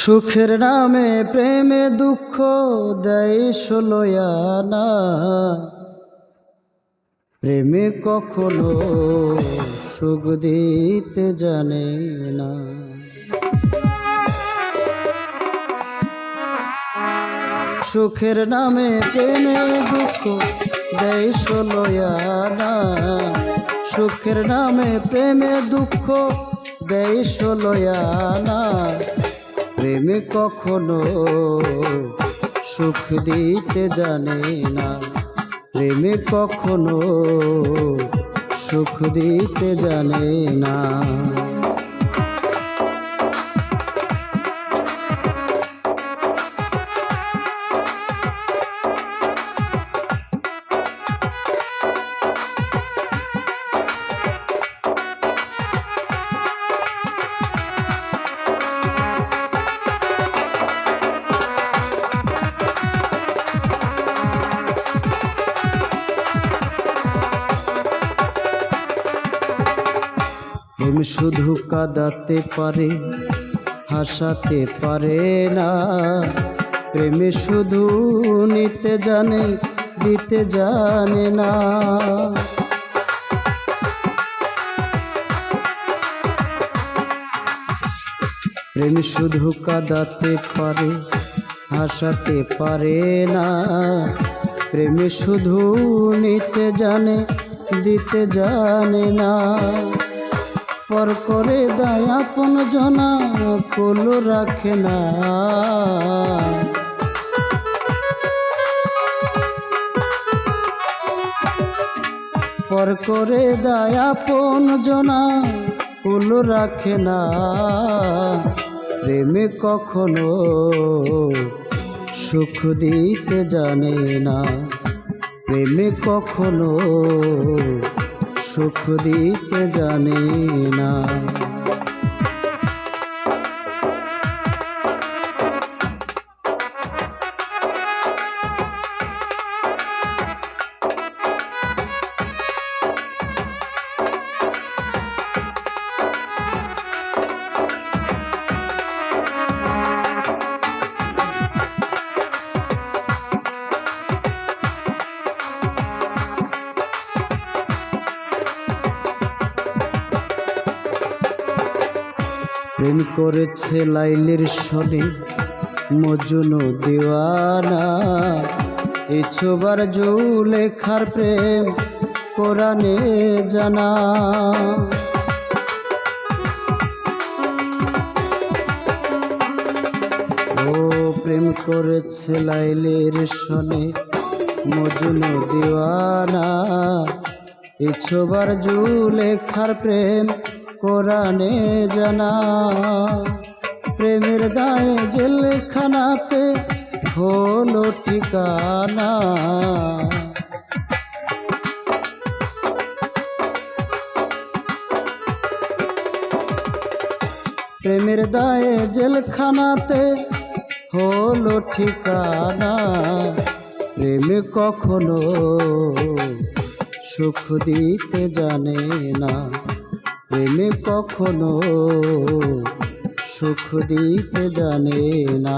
সুখের নামে প্রেমে দুঃখ দেয় ষোলোয়ানা। প্রেমে কখনো সুখ দিতে জানে না। সুখের নামে প্রেমে দুঃখ দেয় ষোলোয়ানা। সুখের নামে প্রেমে দুঃখ দেয় ষোলোয়ানা। প্রেমে কখনো সুখ দিতে জানে না। প্রেমে কখনো সুখ দিতে জানে না। প্রেম শুধু কাঁদাতে পারে, হাসাতে পারে না। প্রেমে শুধু নিতে জানে, দিতে জানে না। প্রেম শুধু কাঁদাতে পারে, হাসাতে পারে না। প্রেমে শুধু নিতে জানে, দিতে জানে না। পর করে দেয় আপন জনা, কুল রাখে না। পর করে দেয় আপন জনা, কুল রাখে না। প্রেমে কখনো সুখ দিতে জানে না। প্রেমে কখনো সুখ দিতে জানে না। প্রেম করেছে লাইলির সনে মজনু দিওয়ানা। এই ছোবার জুলেখার প্রেম কোরআনে জানা। ও প্রেম করেছে লাইলির সনে মজনু দিওয়ানা। এই ছোবার জুলেখার প্রেম কোরআনে জানা। প্রেমের দায়ে জেলখানাতে হলো ঠিকানা। প্রেমের দায়ে জেলখানাতে হলো ঠিকানা। প্রেমে কখনো সুখ দিতে জানে না। প্রেমে কখনো সুখ দিতে জানে না।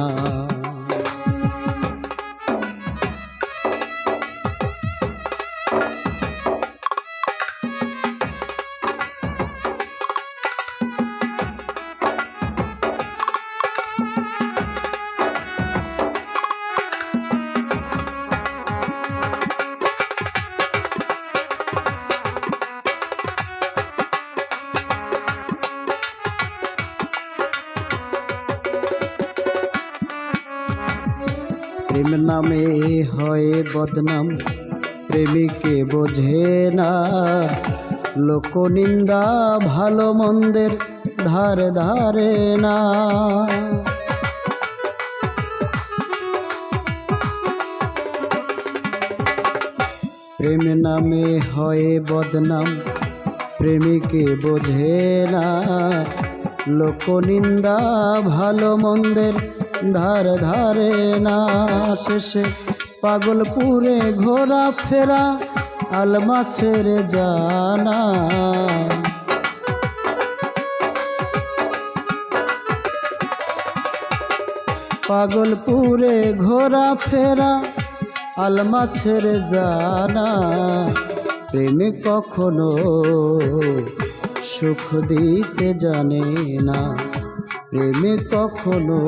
প্রেম নামে হয় বদনাম, প্রেমিকে বোঝে না। লোকনিন্দা ভালো মন্দের ধারে ধারে না। প্রেম নামে হয় বদনাম, প্রেমিকে বোঝে না। লোকনিন্দা ভালো মন্দের ধারে ধারে না। শেষে পাগলপুরে ঘোরা ফেরা আলমা ছেড়ে জানা। পাগলপুরে ঘোরা ফেরা আলমা ছেড়ে জানা প্রেমে কখনো সুখ দিতে জানে না, প্রেমে কখনো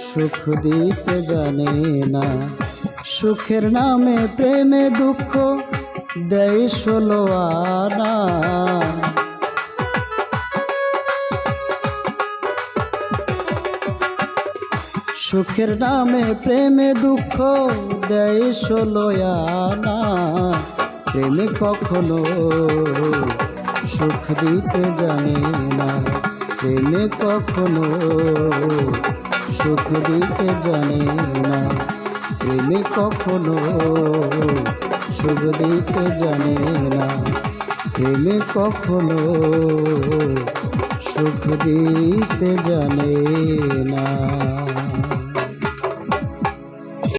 সুখ দিতে জানে না। সুখের নামে প্রেমে দুঃখ দেয় 16 আনা। সুখের নামে প্রেমে দুঃখ দেয় 16 আনা, প্রেমে কখনো সুখ দিতে জানে না, প্রেমে কখনো সুখ দিতে জানে না, প্রেমে কখনো সুখ দিতে জানে না, প্রেমে কখনো সুখ দিতে জানে না।